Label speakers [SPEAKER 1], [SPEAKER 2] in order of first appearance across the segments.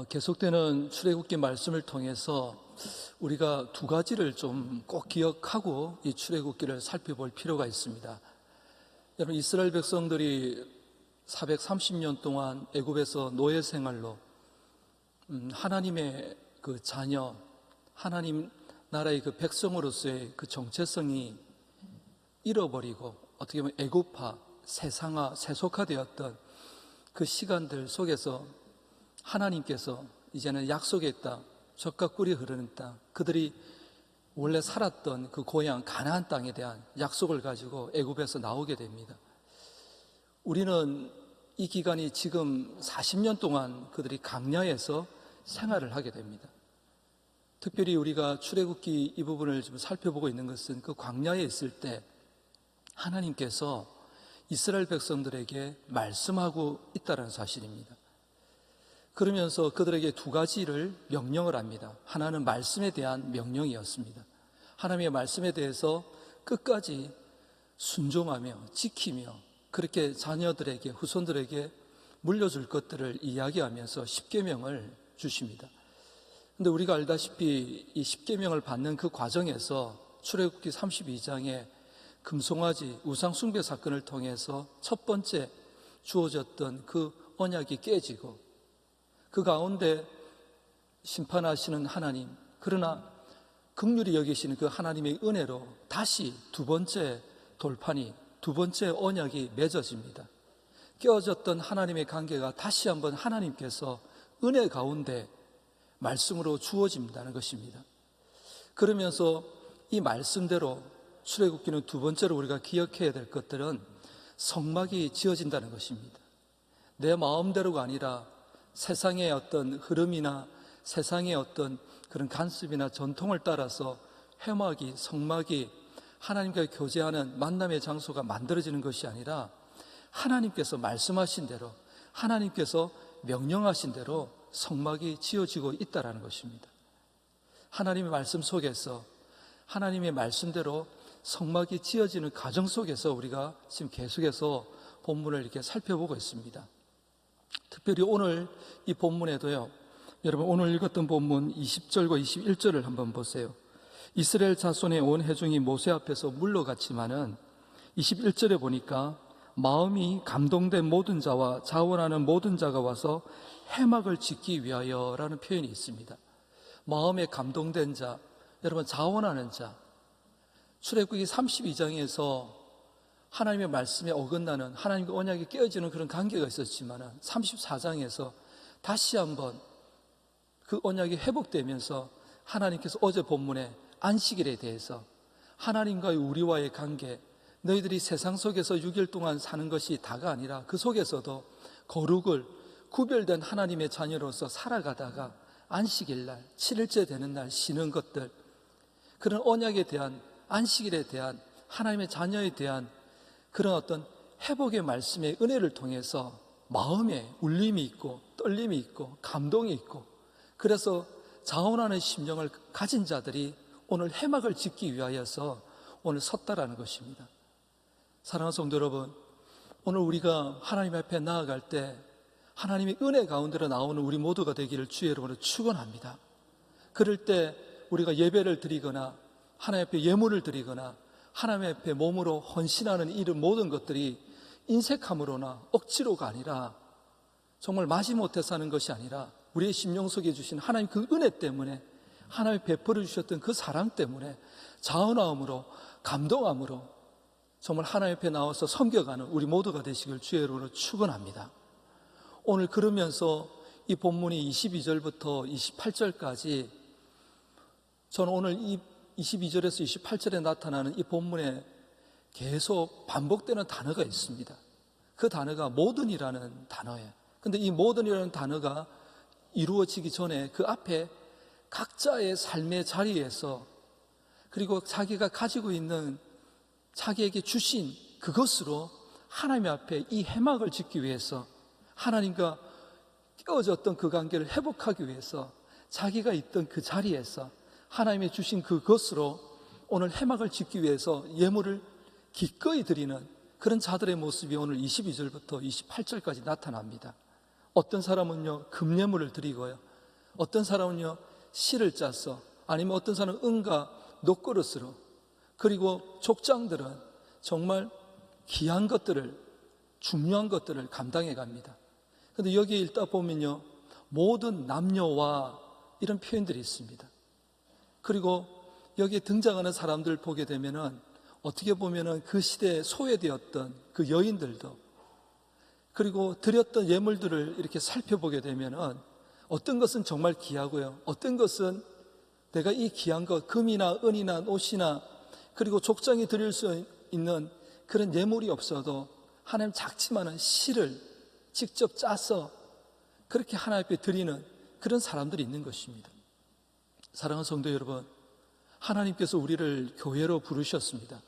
[SPEAKER 1] 계속되는 출애굽기 말씀을 통해서 우리가 두 가지를 좀 꼭 기억하고 이 출애굽기를 살펴볼 필요가 있습니다. 여러분, 이스라엘 백성들이 430년 동안 애굽에서 노예 생활로 하나님의 그 자녀, 하나님 나라의 그 백성으로서의 그 정체성이 잃어버리고 어떻게 보면 애굽화, 세상화, 세속화되었던 그 시간들 속에서 하나님께서 이제는 약속의 땅, 젖과 꿀이 흐르는 땅, 그들이 원래 살았던 그 고향 가나안 땅에 대한 약속을 가지고 애굽에서 나오게 됩니다. 우리는 이 기간이 지금 40년 동안 그들이 광야에서 생활을 하게 됩니다. 특별히 우리가 출애굽기 이 부분을 좀 살펴보고 있는 것은 그 광야에 있을 때 하나님께서 이스라엘 백성들에게 말씀하고 있다는 사실입니다. 그러면서 그들에게 두 가지를 명령을 합니다. 하나는 말씀에 대한 명령이었습니다. 하나님의 말씀에 대해서 끝까지 순종하며 지키며 그렇게 자녀들에게, 후손들에게 물려줄 것들을 이야기하면서 십계명을 주십니다. 그런데 우리가 알다시피 이 십계명을 받는 그 과정에서 출애굽기 32장에 금송아지 우상 숭배 사건을 통해서 첫 번째 주어졌던 그 언약이 깨지고 그 가운데 심판하시는 하나님, 그러나 긍휼히 여기시는 그 하나님의 은혜로 다시 두 번째 돌판이, 두 번째 언약이 맺어집니다. 깨어졌던 하나님의 관계가 다시 한번 하나님께서 은혜 가운데 말씀으로 주어진다는 것입니다. 그러면서 이 말씀대로 출애굽기는 두 번째로 우리가 기억해야 될 것들은 성막이 지어진다는 것입니다. 내 마음대로가 아니라 세상의 어떤 흐름이나 세상의 어떤 그런 간습이나 전통을 따라서 회막이, 성막이 하나님과 교제하는 만남의 장소가 만들어지는 것이 아니라 하나님께서 말씀하신 대로, 하나님께서 명령하신 대로 성막이 지어지고 있다는 것입니다. 하나님의 말씀 속에서 하나님의 말씀대로 성막이 지어지는 과정 속에서 우리가 지금 계속해서 본문을 이렇게 살펴보고 있습니다. 특별히 오늘 이 본문에도요, 여러분 오늘 읽었던 본문 20절과 21절을 한번 보세요. 이스라엘 자손의 온 회중이 모세 앞에서 물러갔지만은 21절에 보니까 마음이 감동된 모든 자와 자원하는 모든 자가 와서 회막을 짓기 위하여라는 표현이 있습니다. 마음에 감동된 자, 여러분 자원하는 자. 출애굽기 32장에서 하나님의 말씀에 어긋나는 하나님과 언약이 깨어지는 그런 관계가 있었지만 34장에서 다시 한번 그 언약이 회복되면서 하나님께서 어제 본문에 안식일에 대해서 하나님과의 우리와의 관계, 너희들이 세상 속에서 6일 동안 사는 것이 다가 아니라 그 속에서도 거룩을 구별된 하나님의 자녀로서 살아가다가 안식일날, 7일째 되는 날 쉬는 것들, 그런 언약에 대한, 안식일에 대한, 하나님의 자녀에 대한 그런 어떤 회복의 말씀의 은혜를 통해서 마음에 울림이 있고 떨림이 있고 감동이 있고, 그래서 자원하는 심령을 가진 자들이 오늘 회막을 짓기 위하여서 오늘 섰다라는 것입니다. 사랑하는 성도 여러분, 오늘 우리가 하나님 앞에 나아갈 때 하나님의 은혜 가운데로 나오는 우리 모두가 되기를 주의 이름으로 축원합니다. 그럴 때 우리가 예배를 드리거나 하나님 앞에 예물을 드리거나 하나님 앞에 몸으로 헌신하는 이런 모든 것들이 인색함으로나 억지로가 아니라 정말 마지못해서 하는 것이 아니라 우리의 심령 속에 주신 하나님 그 은혜 때문에, 하나님이 베풀어 주셨던 그 사랑 때문에 자원함으로, 감동함으로 정말 하나님 앞에 나와서 섬겨가는 우리 모두가 되시길 주의 이름으로 축원합니다. 오늘 그러면서 이 본문이 22절부터 28절까지 저는 오늘 이 22절에서 28절에 나타나는 이 본문에 계속 반복되는 단어가 있습니다. 그 단어가 모든이라는 단어예요. 근데 이 모든이라는 단어가 이루어지기 전에 그 앞에 각자의 삶의 자리에서 그리고 자기가 가지고 있는 자기에게 주신 그것으로 하나님 앞에 이 회막을 짓기 위해서 하나님과 깨어졌던 그 관계를 회복하기 위해서 자기가 있던 그 자리에서 하나님이 주신 그것으로 오늘 회막을 짓기 위해서 예물을 기꺼이 드리는 그런 자들의 모습이 오늘 22절부터 28절까지 나타납니다. 어떤 사람은요 금예물을 드리고요, 어떤 사람은요 실을 짜서, 아니면 어떤 사람은 은과 녹그릇으로, 그리고 족장들은 정말 귀한 것들을, 중요한 것들을 감당해 갑니다. 그런데 여기에 읽다 보면요 모든 남녀와 이런 표현들이 있습니다. 그리고 여기에 등장하는 사람들을 보게 되면은 어떻게 보면은 그 시대에 소외되었던 그 여인들도, 그리고 드렸던 예물들을 이렇게 살펴보게 되면은 어떤 것은 정말 귀하고요, 어떤 것은 내가 이 귀한 것, 금이나 은이나 옷이나 그리고 족장이 드릴 수 있는 그런 예물이 없어도 하나님 작지만은 실을 직접 짜서 그렇게 하나님 앞에 드리는 그런 사람들이 있는 것입니다. 사랑하는 성도 여러분, 하나님께서 우리를 교회로 부르셨습니다.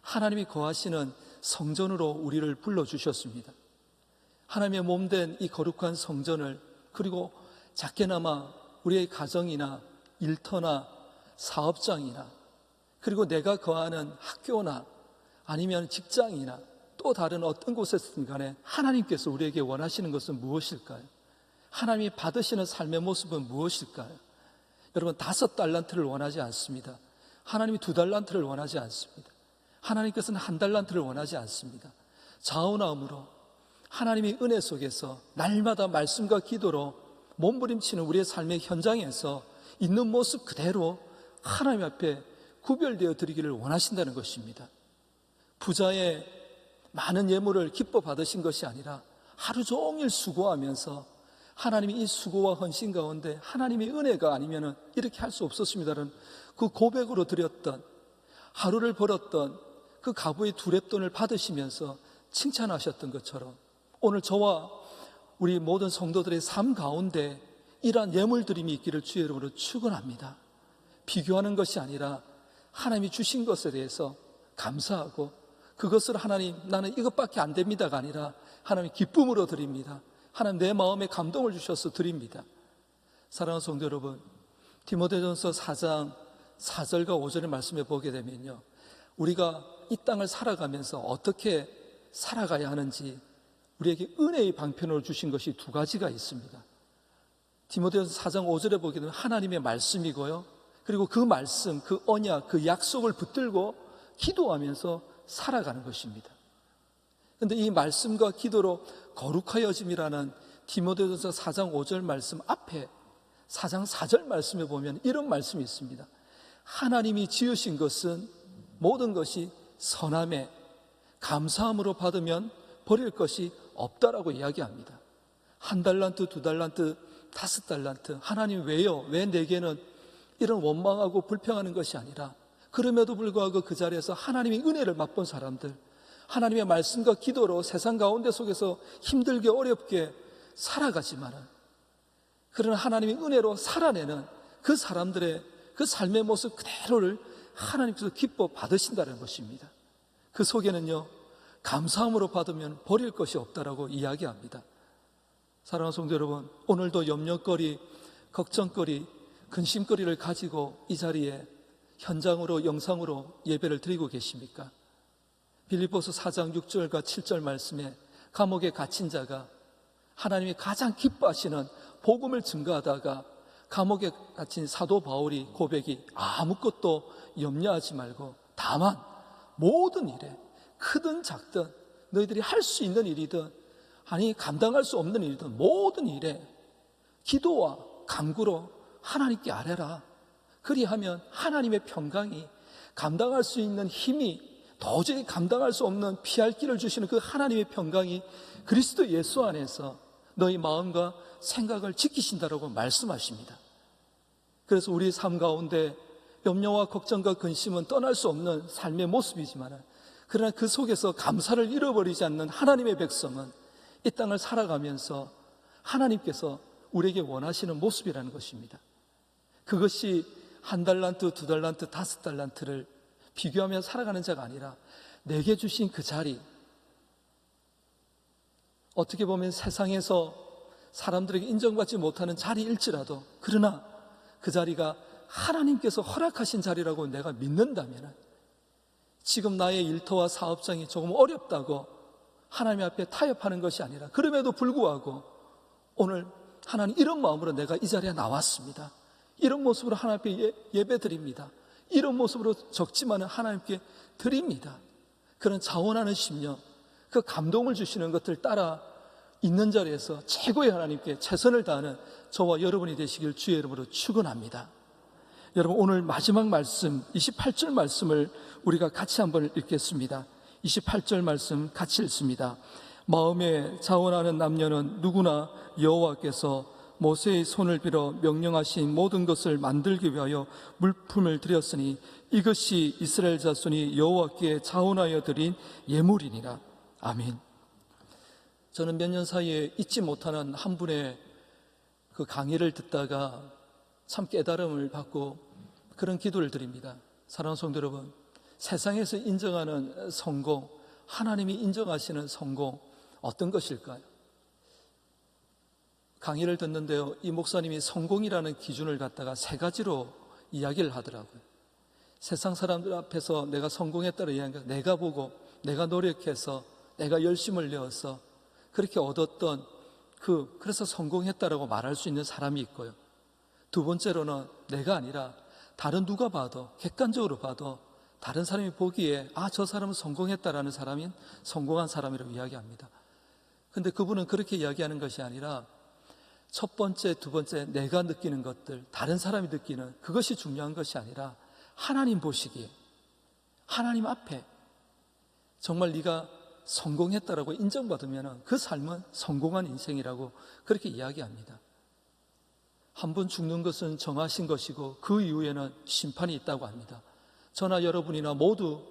[SPEAKER 1] 하나님이 거하시는 성전으로 우리를 불러주셨습니다. 하나님의 몸된 이 거룩한 성전을, 그리고 작게나마 우리의 가정이나 일터나 사업장이나, 그리고 내가 거하는 학교나 아니면 직장이나 또 다른 어떤 곳에서든 간에 하나님께서 우리에게 원하시는 것은 무엇일까요? 하나님이 받으시는 삶의 모습은 무엇일까요? 여러분, 5달란트를 원하지 않습니다. 하나님이 2달란트를 원하지 않습니다. 하나님께서는 1달란트를 원하지 않습니다. 자원함으로 하나님의 은혜 속에서 날마다 말씀과 기도로 몸부림치는 우리의 삶의 현장에서 있는 모습 그대로 하나님 앞에 구별되어 드리기를 원하신다는 것입니다. 부자의 많은 예물을 기뻐 받으신 것이 아니라 하루 종일 수고하면서 하나님이 이 수고와 헌신 가운데 하나님의 은혜가 아니면 이렇게 할 수 없었습니다라는 그 고백으로 드렸던, 하루를 벌었던 그 가부의 두렙돈을 받으시면서 칭찬하셨던 것처럼 오늘 저와 우리 모든 성도들의 삶 가운데 이러한 예물드림이 있기를 주의 이름으로 축원합니다. 비교하는 것이 아니라 하나님이 주신 것에 대해서 감사하고, 그것을 하나님 나는 이것밖에 안 됩니다가 아니라 하나님 기쁨으로 드립니다. 하나님 내 마음에 감동을 주셔서 드립니다. 사랑하는 성도 여러분, 디모데전서 4장 4절과 5절의 말씀에 보게 되면요, 우리가 이 땅을 살아가면서 어떻게 살아가야 하는지 우리에게 은혜의 방편으로 주신 것이 2가지가 있습니다. 디모데전서 4장 5절에 보게 되면 하나님의 말씀이고요, 그리고 그 말씀, 그 언약, 그 약속을 붙들고 기도하면서 살아가는 것입니다. 그런데 이 말씀과 기도로 거룩하여짐이라는 디모데전서 4장 5절 말씀 앞에 4장 4절 말씀에 보면 이런 말씀이 있습니다. 하나님이 지으신 것은 모든 것이 선함에 감사함으로 받으면 버릴 것이 없다라고 이야기합니다. 1달란트, 2달란트, 5달란트, 하나님 왜요? 왜 내게는 이런 원망하고 불평하는 것이 아니라, 그럼에도 불구하고 그 자리에서 하나님의 은혜를 맛본 사람들, 하나님의 말씀과 기도로 세상 가운데 속에서 힘들게 어렵게 살아가지만은 그러나 하나님의 은혜로 살아내는 그 사람들의 그 삶의 모습 그대로를 하나님께서 기뻐 받으신다는 것입니다. 그 속에는요, 감사함으로 받으면 버릴 것이 없다라고 이야기합니다. 사랑하는 성도 여러분, 오늘도 염려거리, 걱정거리, 근심거리를 가지고 이 자리에 현장으로, 영상으로 예배를 드리고 계십니까? 빌립보서 4장 6절과 7절 말씀에 감옥에 갇힌 자가 하나님이 가장 기뻐하시는 복음을 증거하다가 감옥에 갇힌 사도 바울이 고백이, 아무것도 염려하지 말고 다만 모든 일에 크든 작든 너희들이 할 수 있는 일이든 아니 감당할 수 없는 일이든 모든 일에 기도와 간구로 하나님께 아뢰라. 그리하면 하나님의 평강이, 감당할 수 있는 힘이, 도저히 감당할 수 없는 피할 길을 주시는 그 하나님의 평강이 그리스도 예수 안에서 너희 마음과 생각을 지키신다라고 말씀하십니다. 그래서 우리 삶 가운데 염려와 걱정과 근심은 떠날 수 없는 삶의 모습이지만, 그러나 그 속에서 감사를 잃어버리지 않는 하나님의 백성은 이 땅을 살아가면서 하나님께서 우리에게 원하시는 모습이라는 것입니다. 그것이 1달란트, 2달란트, 5달란트를 비교하며 살아가는 자가 아니라 내게 주신 그 자리, 어떻게 보면 세상에서 사람들에게 인정받지 못하는 자리일지라도, 그러나 그 자리가 하나님께서 허락하신 자리라고 내가 믿는다면, 지금 나의 일터와 사업장이 조금 어렵다고 하나님 앞에 타협하는 것이 아니라, 그럼에도 불구하고 오늘 하나님 이런 마음으로 내가 이 자리에 나왔습니다. 이런 모습으로 하나님께 예배드립니다. 이런 모습으로 적지만은 하나님께 드립니다. 그런 자원하는 심령, 그 감동을 주시는 것들 따라 있는 자리에서 최고의 하나님께 최선을 다하는 저와 여러분이 되시길 주의 이름으로 축원합니다. 여러분, 오늘 마지막 말씀 28절 말씀을 우리가 같이 한번 읽겠습니다. 28절 말씀 같이 읽습니다. 마음에 자원하는 남녀는 누구나 여호와께서 모세의 손을 빌어 명령하신 모든 것을 만들기 위하여 물품을 드렸으니 이것이 이스라엘 자손이 여호와께 자원하여 드린 예물이니라. 아멘. 저는 몇 년 사이에 잊지 못하는 한 분의 그 강의를 듣다가 참 깨달음을 받고 그런 기도를 드립니다. 사랑하는 성도 여러분, 세상에서 인정하는 성공, 하나님이 인정하시는 성공 어떤 것일까요? 강의를 듣는데요, 이 목사님이 성공이라는 기준을 갖다가 세 가지로 이야기를 하더라고요. 세상 사람들 앞에서 내가 성공했다고 이야기하는 것, 내가 보고 내가 노력해서 내가 열심을 내어서 그렇게 얻었던 그래서 성공했다라고 말할 수 있는 사람이 있고요. 두 번째로는 내가 아니라 다른 누가 봐도, 객관적으로 봐도 다른 사람이 보기에 저 사람은 성공했다라는 사람인 성공한 사람이라고 이야기합니다. 근데 그분은 그렇게 이야기하는 것이 아니라 첫 번째, 두 번째 내가 느끼는 것들, 다른 사람이 느끼는 그것이 중요한 것이 아니라 하나님 보시기에, 하나님 앞에 정말 네가 성공했다라고 인정받으면 그 삶은 성공한 인생이라고 그렇게 이야기합니다. 한 번 죽는 것은 정하신 것이고 그 이후에는 심판이 있다고 합니다. 저나 여러분이나 모두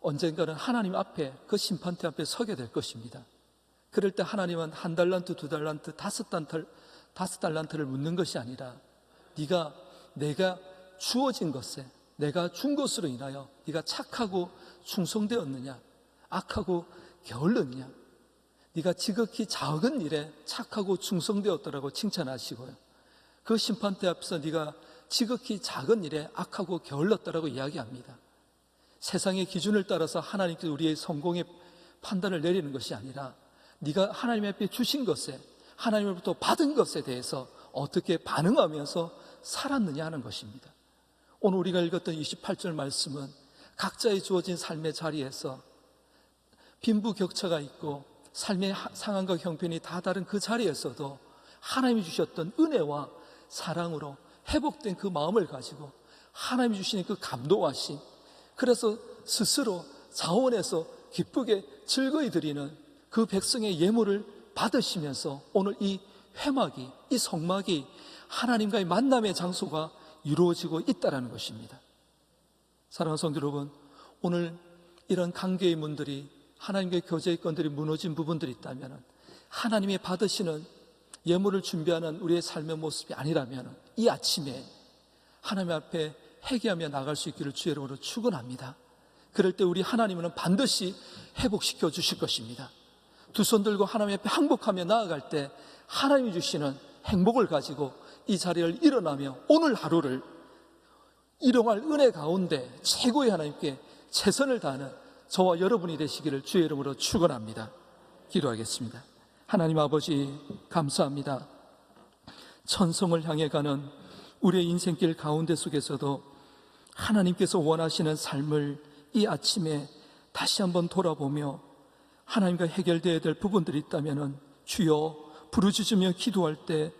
[SPEAKER 1] 언젠가는 하나님 앞에, 그 심판대 앞에 서게 될 것입니다. 그럴 때 하나님은 1달란트, 2달란트, 5달란트를 묻는 것이 아니라 내가 주어진 것에, 내가 준 것으로 인하여 네가 착하고 충성되었느냐, 악하고 게을렀느냐, 네가 지극히 작은 일에 착하고 충성되었더라고 칭찬하시고요, 그 심판대 앞에서 네가 지극히 작은 일에 악하고 게을렀다라고 이야기합니다. 세상의 기준을 따라서 하나님께서 우리의 성공의 판단을 내리는 것이 아니라 네가 하나님 앞에 주신 것에, 하나님으로부터 받은 것에 대해서 어떻게 반응하면서 살았느냐 하는 것입니다. 오늘 우리가 읽었던 28절 말씀은 각자의 주어진 삶의 자리에서 빈부격차가 있고 삶의 상황과 형편이 다 다른 그 자리에서도 하나님이 주셨던 은혜와 사랑으로 회복된 그 마음을 가지고 하나님이 주시는 그 감동하심, 그래서 스스로 자원해서 기쁘게 즐거이 드리는 그 백성의 예물을 받으시면서 오늘 이 회막이, 이 성막이 하나님과의 만남의 장소가 이루어지고 있다는 것입니다. 사랑하는 성도 여러분, 오늘 이런 관계의 문들이, 하나님과의 교제의 건들이 무너진 부분들이 있다면, 하나님이 받으시는 예물을 준비하는 우리의 삶의 모습이 아니라면 이 아침에 하나님 앞에 회개하며 나갈 수 있기를 주의 이름으로 축원합니다. 그럴 때 우리 하나님은 반드시 회복시켜 주실 것입니다. 두 손 들고 하나님 앞에 항복하며 나아갈 때 하나님이 주시는 행복을 가지고 이 자리를 일어나며 오늘 하루를 일용할 은혜 가운데 최고의 하나님께 최선을 다하는 저와 여러분이 되시기를 주의 이름으로 축원합니다. 기도하겠습니다. 하나님 아버지, 감사합니다. 천성을 향해 가는 우리의 인생길 가운데 속에서도 하나님께서 원하시는 삶을 이 아침에 다시 한번 돌아보며 하나님과 해결되어야 될 부분들이 있다면 주여 부르짖으며 기도할 때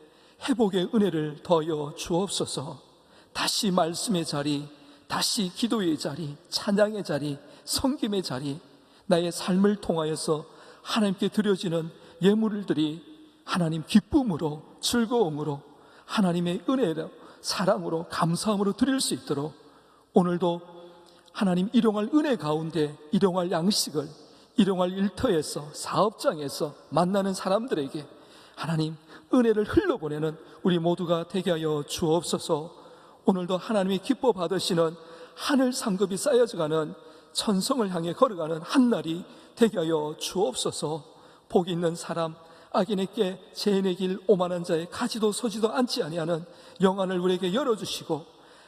[SPEAKER 1] 회복의 은혜를 더하여 주옵소서. 다시 말씀의 자리, 다시 기도의 자리, 찬양의 자리, 섬김의 자리, 나의 삶을 통하여서 하나님께 드려지는 예물들이 하나님 기쁨으로, 즐거움으로, 하나님의 은혜로, 사랑으로, 감사함으로 드릴 수 있도록 오늘도 하나님 일용할 은혜 가운데 일용할 양식을, 일용할 일터에서, 사업장에서 만나는 사람들에게 하나님 은혜를 흘려보내는 우리 모두가 되게 하여 주옵소서. 오늘도 하나님이 기뻐 받으시는 하늘 상급이 쌓여져가는 천성을 향해 걸어가는 한날이 되게 하여 주옵소서. 복 있는 사람, 악인에게 죄인의 길 오만한 자의 가지도 서지도 않지 아니하는 영안을 우리에게 열어주시고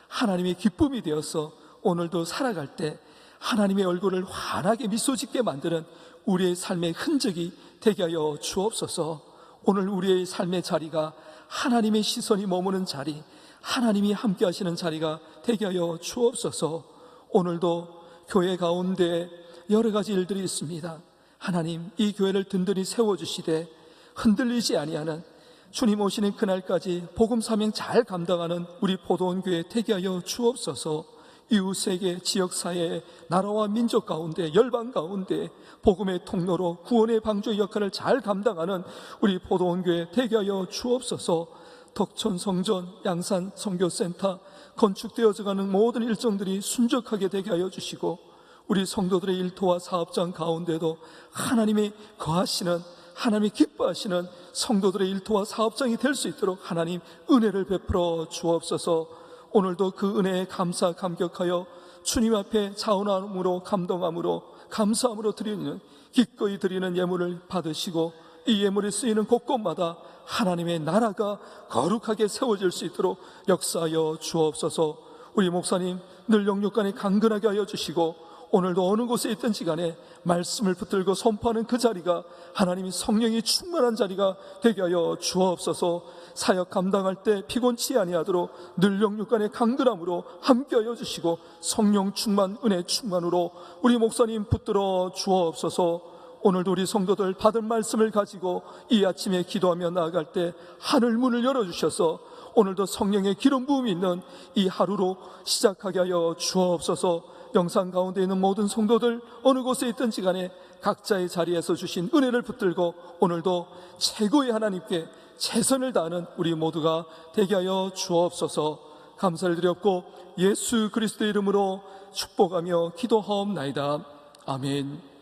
[SPEAKER 1] 하나님의 기쁨이 되어서 오늘도 살아갈 때 하나님의 얼굴을 환하게 미소 짓게 만드는 우리의 삶의 흔적이 되게 하여 주옵소서. 오늘 우리의 삶의 자리가 하나님의 시선이 머무는 자리, 하나님이 함께 하시는 자리가 되게 하여 주옵소서. 오늘도 교회 가운데 여러 가지 일들이 있습니다. 하나님, 이 교회를 든든히 세워주시되 흔들리지 아니하는, 주님 오시는 그날까지 복음 사명 잘 감당하는 우리 포도원 교회 되게 하여 주옵소서. 이웃세계, 지역사회, 나라와 민족 가운데, 열방 가운데 복음의 통로로 구원의 방주의 역할을 잘 감당하는 우리 포도원 교회 되게 하여 주옵소서. 덕천 성전, 양산 선교센터 건축되어져가는 모든 일정들이 순적하게 되게 하여 주시고, 우리 성도들의 일터와 사업장 가운데도 하나님이 거하시는, 하나님이 기뻐하시는 성도들의 일터와 사업장이 될 수 있도록 하나님 은혜를 베풀어 주옵소서. 오늘도 그 은혜에 감사 감격하여 주님 앞에 자원함으로, 감동함으로, 감사함으로 드리는, 기꺼이 드리는 예물을 받으시고, 이 예물이 쓰이는 곳곳마다 하나님의 나라가 거룩하게 세워질 수 있도록 역사하여 주옵소서. 우리 목사님 늘 영육간에 강건하게 하여 주시고, 오늘도 어느 곳에 있든지 간에 말씀을 붙들고 선포하는 그 자리가 하나님이 성령이 충만한 자리가 되게 하여 주옵소서. 사역 감당할 때 피곤치 아니하도록 늘 영육간의 강건함으로 함께하여 주시고, 성령 충만, 은혜 충만으로 우리 목사님 붙들어 주옵소서. 오늘도 우리 성도들 받은 말씀을 가지고 이 아침에 기도하며 나아갈 때 하늘 문을 열어주셔서 오늘도 성령의 기름 부음이 있는 이 하루로 시작하게 하여 주옵소서. 영상 가운데 있는 모든 성도들 어느 곳에 있든지 간에 각자의 자리에서 주신 은혜를 붙들고 오늘도 최고의 하나님께 최선을 다하는 우리 모두가 되게 하여 주옵소서. 감사를 드렸고 예수 그리스도의 이름으로 축복하며 기도하옵나이다. 아멘.